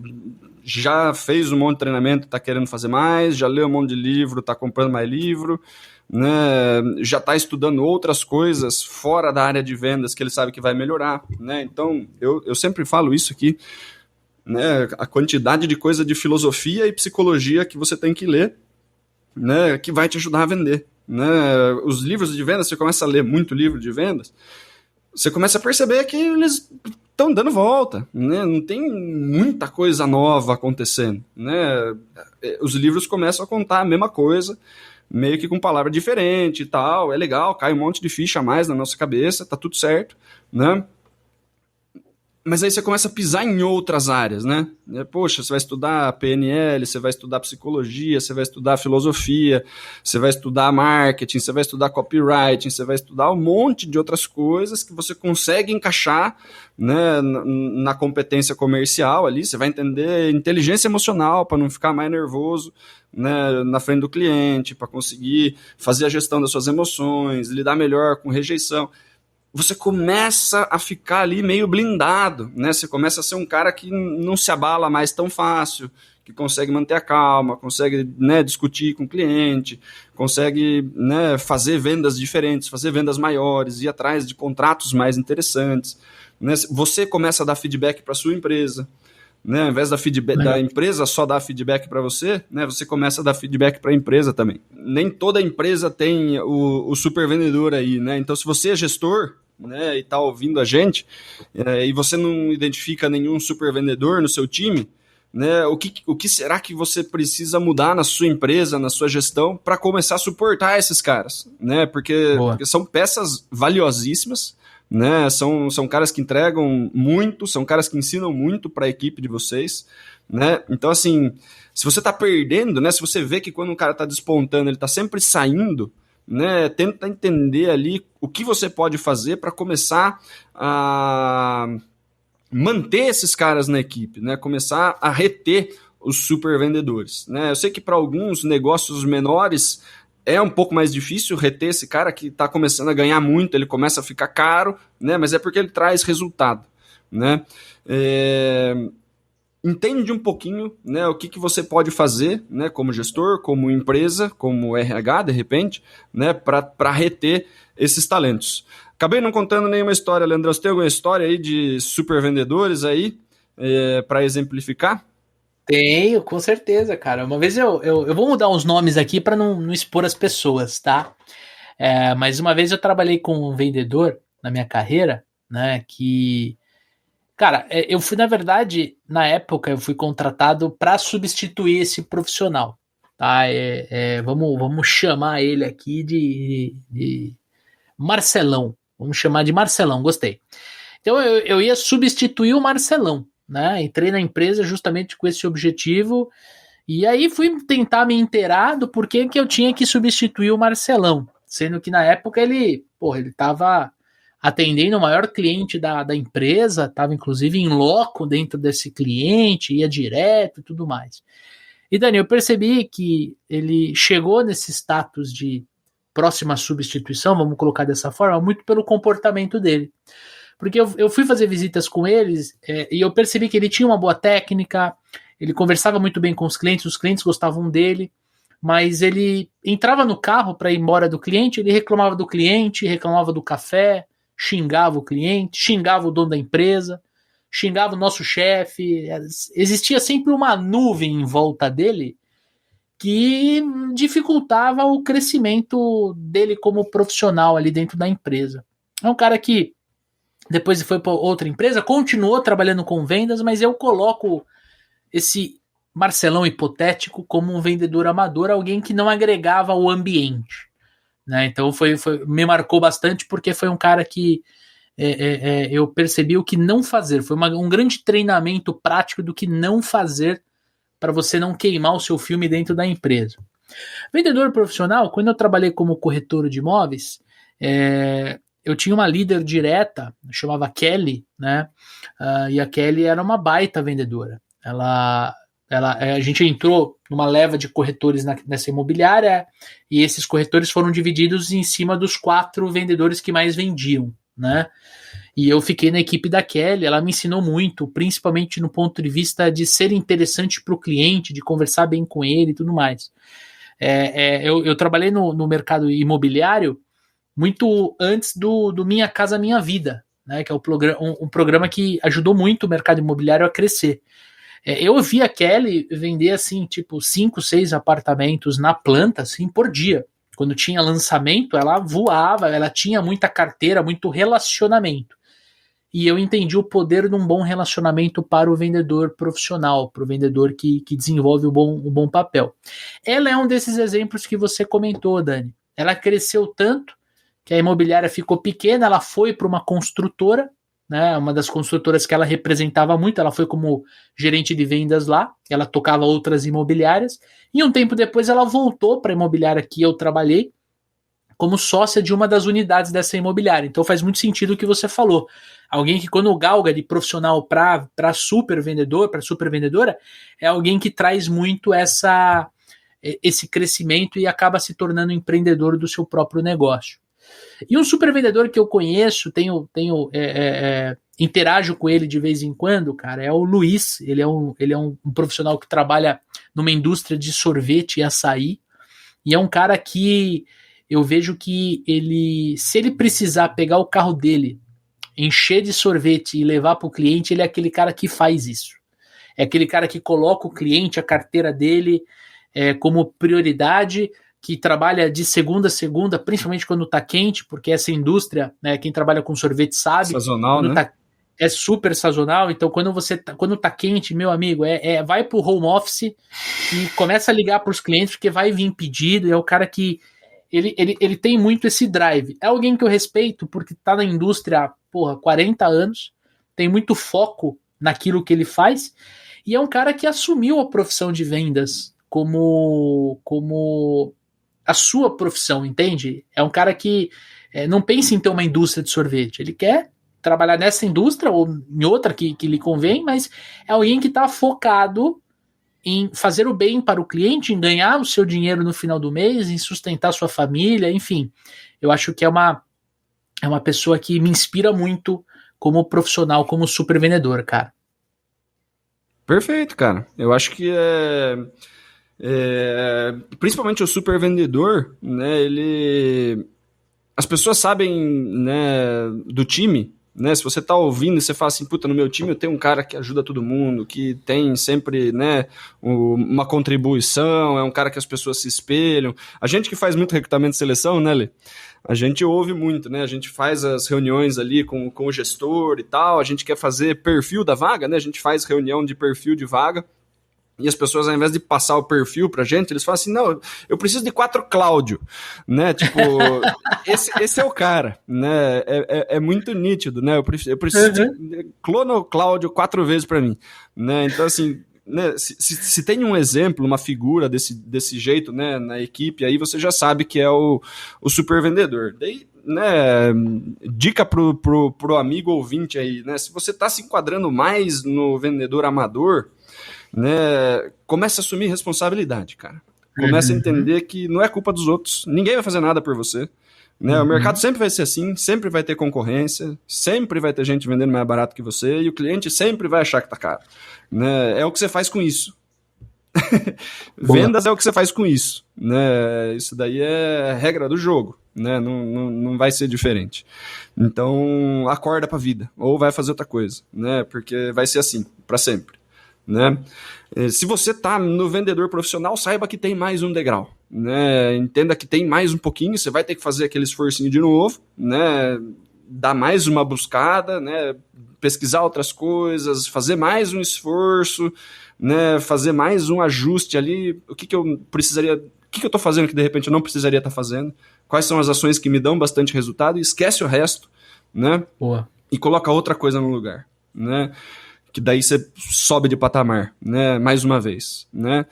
B: já fez um monte de treinamento, está querendo fazer mais, já leu um monte de livro, está comprando mais livro, né, já está estudando outras coisas fora da área de vendas que ele sabe que vai melhorar, né? Então, eu sempre falo isso aqui, né, a quantidade de coisa de filosofia e psicologia que você tem que ler, né, que vai te ajudar a vender, né? Os livros de vendas, você começa a ler muito livro de vendas, você começa a perceber que eles estão dando volta, né? Não tem muita coisa nova acontecendo, né? Os livros começam a contar a mesma coisa, meio que com palavra diferente e tal, é legal, cai um monte de ficha a mais na nossa cabeça, tá tudo certo, né? Mas aí você começa a pisar em outras áreas, né? Poxa, você vai estudar PNL, você vai estudar psicologia, você vai estudar filosofia, você vai estudar marketing, você vai estudar copywriting, você vai estudar um monte de outras coisas que você consegue encaixar, né, na competência comercial ali. Você vai entender inteligência emocional para não ficar mais nervoso, né, na frente do cliente, para conseguir fazer a gestão das suas emoções, lidar melhor com rejeição. Você começa a ficar ali meio blindado, né? Você começa a ser um cara que não se abala mais tão fácil, que consegue manter a calma, consegue, né, discutir com o cliente, consegue, né, fazer vendas diferentes, fazer vendas maiores, ir atrás de contratos mais interessantes, né? Você começa a dar feedback para a sua empresa, né? Ao invés da empresa só dar feedback para você, né, você começa a dar feedback para a empresa também. Nem toda empresa tem o super vendedor aí, né? Então, se você é gestor, né, e está ouvindo a gente, e você não identifica nenhum super vendedor no seu time, né, o que será que você precisa mudar na sua empresa, na sua gestão, para começar a suportar esses caras, né? Porque são peças valiosíssimas, né? São caras que entregam muito, são caras que ensinam muito para a equipe de vocês, né? Então, assim, se você está perdendo, né, se você vê que quando um cara está despontando, ele está sempre saindo, né, tenta entender ali o que você pode fazer para começar a manter esses caras na equipe, né, começar a reter os super vendedores, né? Eu sei que para alguns negócios menores é um pouco mais difícil reter esse cara que está começando a ganhar muito, ele começa a ficar caro, né, mas é porque ele traz resultado, né? Entende um pouquinho, né, o que você pode fazer, né, como gestor, como empresa, como RH, de repente, né, para reter esses talentos. Acabei não contando nenhuma história, Leandrão. Você tem alguma história aí de super vendedores aí para exemplificar?
A: Tenho, com certeza, cara. Uma vez eu vou mudar os nomes aqui para não expor as pessoas, tá? Mas uma vez eu trabalhei com um vendedor na minha carreira, né, que... Cara, eu fui, na verdade, na época, eu fui contratado para substituir esse profissional, tá? Vamos chamar ele aqui de Marcelão. Vamos chamar de Marcelão, gostei. Então, eu ia substituir o Marcelão, né? Entrei na empresa justamente com esse objetivo, e aí fui tentar me inteirar do porquê que eu tinha que substituir o Marcelão, sendo que na época ele estava atendendo o maior cliente da empresa, estava inclusive em loco dentro desse cliente, ia direto e tudo mais. E Dani, eu percebi que ele chegou nesse status de próxima substituição, vamos colocar dessa forma, muito pelo comportamento dele. Porque eu fui fazer visitas com eles e eu percebi que ele tinha uma boa técnica, ele conversava muito bem com os clientes gostavam dele, mas ele entrava no carro para ir embora do cliente, ele reclamava do cliente, reclamava do café, xingava o cliente, xingava o dono da empresa, xingava o nosso chefe. Existia sempre uma nuvem em volta dele que dificultava o crescimento dele como profissional ali dentro da empresa. É um cara que depois foi para outra empresa, continuou trabalhando com vendas, mas eu coloco esse Marcelão hipotético como um vendedor amador, alguém que não agregava ao ambiente. Né? Então me marcou bastante porque foi um cara que eu percebi o que não fazer. Foi um grande treinamento prático do que não fazer para você não queimar o seu filme dentro da empresa. Vendedor profissional, quando eu trabalhei como corretor de imóveis, eu tinha uma líder direta, chamava Kelly, né? E a Kelly era uma baita vendedora. A gente entrou numa leva de corretores nessa imobiliária e esses corretores foram divididos em cima dos 4 vendedores que mais vendiam, né? E eu fiquei na equipe da Kelly, ela me ensinou muito, principalmente no ponto de vista de ser interessante para o cliente, de conversar bem com ele e tudo mais. Eu trabalhei no mercado imobiliário muito antes do Minha Casa Minha Vida, né, que é um programa que ajudou muito o mercado imobiliário a crescer. Eu vi a Kelly vender assim, tipo, 5, 6 apartamentos na planta, assim, por dia. Quando tinha lançamento, ela voava, ela tinha muita carteira, muito relacionamento. E eu entendi o poder de um bom relacionamento para o vendedor profissional, para o vendedor que desenvolve o bom papel. Ela é um desses exemplos que você comentou, Dani. Ela cresceu tanto que a imobiliária ficou pequena, ela foi para uma construtora, né, uma das construtoras que ela representava muito, ela foi como gerente de vendas lá, ela tocava outras imobiliárias, e um tempo depois ela voltou para a imobiliária que eu trabalhei, como sócia de uma das unidades dessa imobiliária. Então faz muito sentido o que você falou. Alguém que quando galga de profissional para super vendedor, para super vendedora, é alguém que traz muito esse crescimento e acaba se tornando empreendedor do seu próprio negócio. E um super vendedor que eu conheço, interajo com ele de vez em quando, cara, é o Luiz. Ele é um profissional que trabalha numa indústria de sorvete e açaí. E é um cara que eu vejo que se ele precisar pegar o carro dele, encher de sorvete e levar para o cliente, ele é aquele cara que faz isso. É aquele cara que coloca o cliente, a carteira dele, como prioridade, que trabalha de segunda a segunda, principalmente quando está quente, porque essa indústria, né, quem trabalha com sorvete sabe,
B: sazonal, né?
A: É super sazonal. Então quando tá quente, meu amigo, vai pro home office e começa a ligar para os clientes, porque vai vir pedido. É o cara que ele tem muito esse drive. É alguém que eu respeito porque tá na indústria há 40 anos, tem muito foco naquilo que ele faz, e é um cara que assumiu a profissão de vendas como a sua profissão, entende? É um cara que não pensa em ter uma indústria de sorvete, ele quer trabalhar nessa indústria ou em outra que lhe convém, mas é alguém que está focado em fazer o bem para o cliente, em ganhar o seu dinheiro no final do mês, em sustentar sua família, enfim. Eu acho que é uma pessoa que me inspira muito como profissional, como super vendedor, cara.
B: Perfeito, cara. Eu acho que principalmente o super vendedor, né, as pessoas sabem, né, do time, né, se você tá ouvindo e você fala assim, puta, no meu time eu tenho um cara que ajuda todo mundo, que tem sempre, né, uma contribuição, é um cara que as pessoas se espelham. A gente que faz muito recrutamento e seleção, né, Lê? A gente ouve muito, né, a gente faz as reuniões ali com o gestor e tal, a gente quer fazer perfil da vaga, né, a gente faz reunião de perfil de vaga, e as pessoas, ao invés de passar o perfil pra gente, eles falam assim, não, eu preciso de 4 Cláudio, né, tipo, esse é o cara, né, é muito nítido, né, eu preciso de clona o Cláudio 4 vezes pra mim, né, então assim, né, se tem um exemplo, uma figura desse jeito, né, na equipe, aí você já sabe que é o super vendedor. Daí, né, dica pro amigo ouvinte aí, né, se você tá se enquadrando mais no vendedor amador, né, começa a assumir responsabilidade, cara. Começa a entender que não é culpa dos outros, ninguém vai fazer nada por você, né? O mercado sempre vai ser assim, sempre vai ter concorrência, sempre vai ter gente vendendo mais barato que você, e o cliente sempre vai achar que tá caro, né? É o que você faz com isso. Vendas é o que você faz com isso, né? Isso daí é regra do jogo, né? Não vai ser diferente. Então acorda pra vida, ou vai fazer outra coisa, né? Porque vai ser assim, pra sempre, né? Se você está no vendedor profissional, saiba que tem mais um degrau, né? Entenda que tem mais um pouquinho, você vai ter que fazer aquele esforcinho de novo, né? Dar mais uma buscada, né? Pesquisar outras coisas, fazer mais um esforço, né? Fazer mais um ajuste ali. O que eu precisaria, o que eu estou fazendo que de repente eu não precisaria estar fazendo? Quais são as ações que me dão bastante resultado? E esquece o resto, né?
A: Boa.
B: E coloca outra coisa no lugar, né? Que daí você sobe de patamar, né, mais uma vez, né,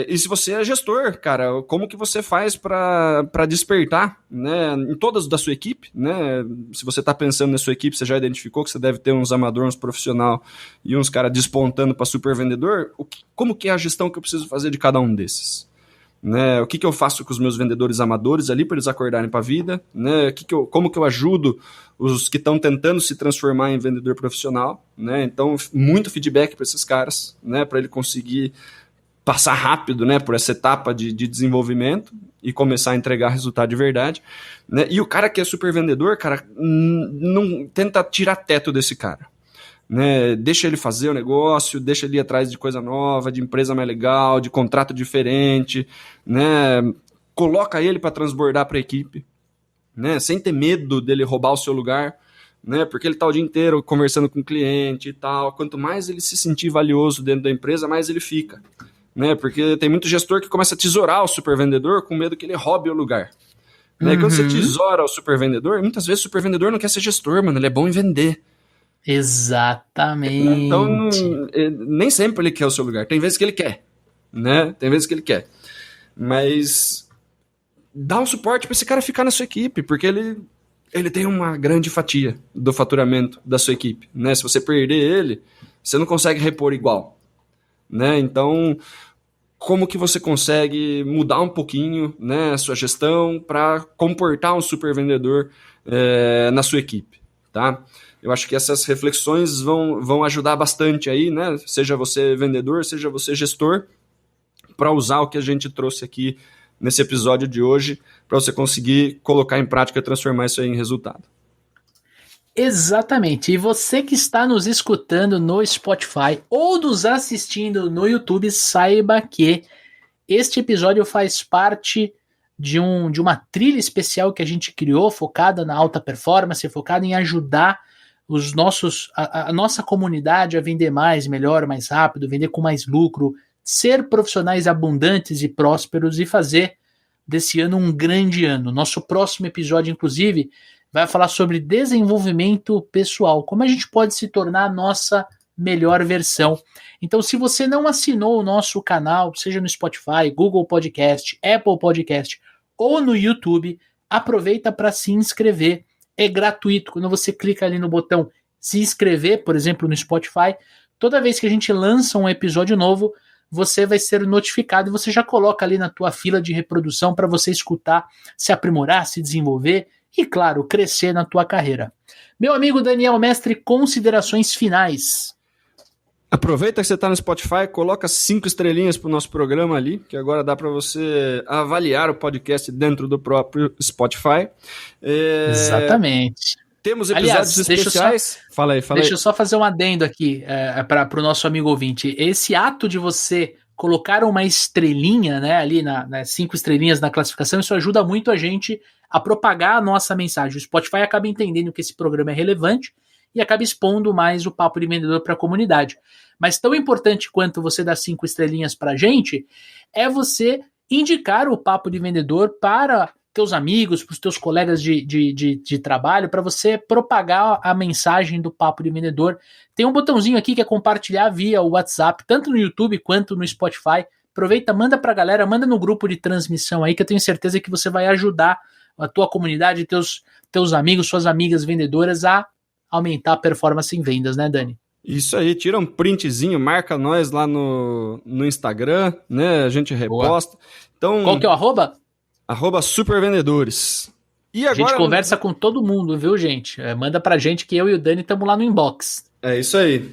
B: e se você é gestor, cara, como que você faz para despertar, né, em todas da sua equipe, né, se você está pensando na sua equipe, você já identificou que você deve ter uns amadores, uns profissional e uns caras despontando para super vendedor, como que é a gestão que eu preciso fazer de cada um desses, né? O que eu faço com os meus vendedores amadores ali para eles acordarem para a vida, né? Como que eu ajudo os que estão tentando se transformar em vendedor profissional, né? Então, muito feedback para esses caras, né? Para ele conseguir passar rápido, né? Por essa etapa de desenvolvimento e começar a entregar resultado de verdade, né? E o cara que é super vendedor, cara, não tenta tirar teto desse cara, né? Deixa ele fazer o negócio, deixa ele ir atrás de coisa nova, de empresa mais legal, de contrato diferente, né? Coloca ele para transbordar para a equipe, né? Sem ter medo dele roubar o seu lugar, né? Porque ele está o dia inteiro conversando com o cliente e tal. Quanto mais ele se sentir valioso dentro da empresa, mais ele fica, né? Porque tem muito gestor que começa a tesourar o supervendedor com medo que ele roube o lugar. Né? Quando você tesoura o supervendedor, muitas vezes o supervendedor não quer ser gestor, mano, ele é bom em vender.
A: Exatamente.
B: Então, nem sempre ele quer o seu lugar. Tem vezes que ele quer, né? Tem vezes que ele quer. Mas dá um suporte para esse cara ficar na sua equipe, porque ele tem uma grande fatia do faturamento da sua equipe, né? Se você perder ele, você não consegue repor igual, né? Então, como que você consegue mudar um pouquinho, né, a sua gestão para comportar um super vendedor na sua equipe, tá? Eu acho que essas reflexões vão ajudar bastante aí, né? Seja você vendedor, seja você gestor, para usar o que a gente trouxe aqui nesse episódio de hoje, para você conseguir colocar em prática e transformar isso aí em resultado.
A: Exatamente. E você que está nos escutando no Spotify ou nos assistindo no YouTube, saiba que este episódio faz parte de uma trilha especial que a gente criou, focada na alta performance, focada em ajudar a nossa comunidade a vender mais, melhor, mais rápido, vender com mais lucro, ser profissionais abundantes e prósperos e fazer desse ano um grande ano. Nosso próximo episódio, inclusive, vai falar sobre desenvolvimento pessoal, como a gente pode se tornar a nossa melhor versão. Então, se você não assinou o nosso canal, seja no Spotify, Google Podcast, Apple Podcast ou no YouTube, aproveita para se inscrever. É gratuito. Quando você clica ali no botão se inscrever, por exemplo, no Spotify, toda vez que a gente lança um episódio novo, você vai ser notificado e você já coloca ali na tua fila de reprodução para você escutar, se aprimorar, se desenvolver e, claro, crescer na tua carreira. Meu amigo Daniel Mestre, considerações finais.
B: Aproveita que você está no Spotify, coloca 5 estrelinhas para o nosso programa ali, que agora dá para você avaliar o podcast dentro do próprio Spotify.
A: Exatamente.
B: Temos episódios especiais. Fala aí.
A: Deixa eu só fazer um adendo aqui para o nosso amigo ouvinte. Esse ato de você colocar uma estrelinha, né, ali nas 5 estrelinhas na classificação, isso ajuda muito a gente a propagar a nossa mensagem. O Spotify acaba entendendo que esse programa é relevante e acaba expondo mais o Papo de Vendedor para a comunidade. Mas tão importante quanto você dar 5 estrelinhas para a gente, é você indicar o Papo de Vendedor para teus amigos, para os teus colegas de trabalho, para você propagar a mensagem do Papo de Vendedor. Tem um botãozinho aqui que é compartilhar via o WhatsApp, tanto no YouTube quanto no Spotify. Aproveita, manda para a galera, manda no grupo de transmissão aí, que eu tenho certeza que você vai ajudar a tua comunidade, teus amigos, suas amigas vendedoras a aumentar a performance em vendas, né, Dani?
B: Isso aí, tira um printzinho, marca nós lá no Instagram, né? A gente reposta. Então,
A: qual que é o arroba?
B: @supervendedores. E agora,
A: a gente conversa com todo mundo, viu, gente? Manda pra gente que eu e o Dani estamos lá no inbox.
B: É isso aí.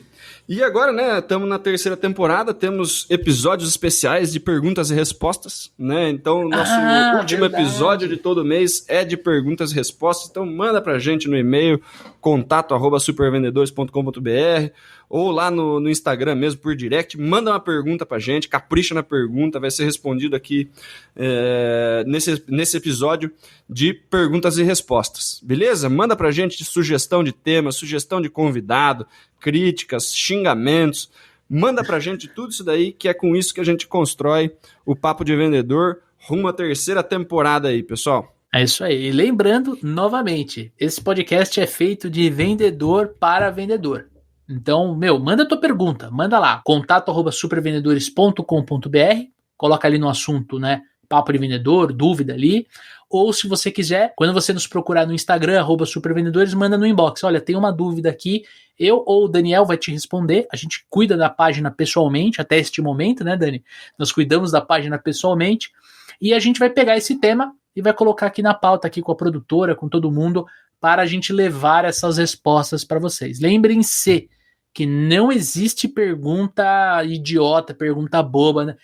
B: E agora, né, estamos na 3ª temporada, temos episódios especiais de perguntas e respostas, né? Então, nosso último episódio de todo mês é de perguntas e respostas. Então, manda pra gente no e-mail contato@supervendedores.com.br ou lá no Instagram mesmo, por direct. Manda uma pergunta pra gente, capricha na pergunta, vai ser respondido aqui nesse episódio de perguntas e respostas, beleza? Manda pra gente sugestão de tema, sugestão de convidado, críticas, xingamentos, manda pra gente tudo isso daí, que é com isso que a gente constrói o Papo de Vendedor rumo à 3ª temporada aí, pessoal.
A: É isso aí. E lembrando, novamente, esse podcast é feito de vendedor para vendedor. Então, manda tua pergunta, manda lá, contato@supervendedores.com.br, coloca ali no assunto, né, Papo de Vendedor, dúvida ali, ou se você quiser, quando você nos procurar no Instagram, @supervendedores, manda no inbox, olha, tem uma dúvida aqui, eu ou o Daniel vai te responder, a gente cuida da página pessoalmente, até este momento, né, Dani? Nós cuidamos da página pessoalmente, e a gente vai pegar esse tema e vai colocar aqui na pauta, aqui com a produtora, com todo mundo, para a gente levar essas respostas para vocês. Lembrem-se que não existe pergunta idiota, pergunta boba, né?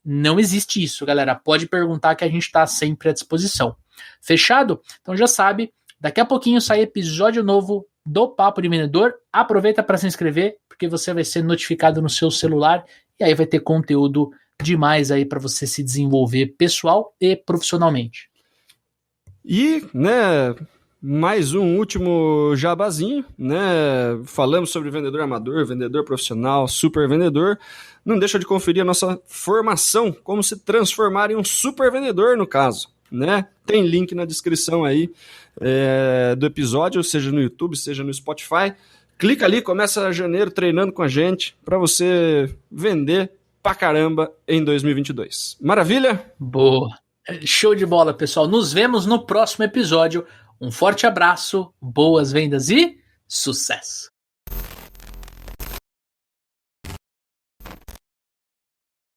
A: Não existe isso, galera. Pode perguntar que a gente está sempre à disposição. Fechado? Então já sabe, daqui a pouquinho sai episódio novo do Papo de Vendedor. Aproveita para se inscrever, porque você vai ser notificado no seu celular e aí vai ter conteúdo demais aí para você se desenvolver pessoal e profissionalmente.
B: E, né, mais um último jabazinho, né? Falamos sobre vendedor amador, vendedor profissional, super vendedor. Não deixa de conferir a nossa formação, como se transformar em um super vendedor, no caso, né? Tem link na descrição aí do episódio, seja no YouTube, seja no Spotify. Clica ali, começa janeiro treinando com a gente para você vender pra caramba em 2022. Maravilha?
A: Boa! Show de bola, pessoal. Nos vemos no próximo episódio. Um forte abraço, boas vendas e sucesso!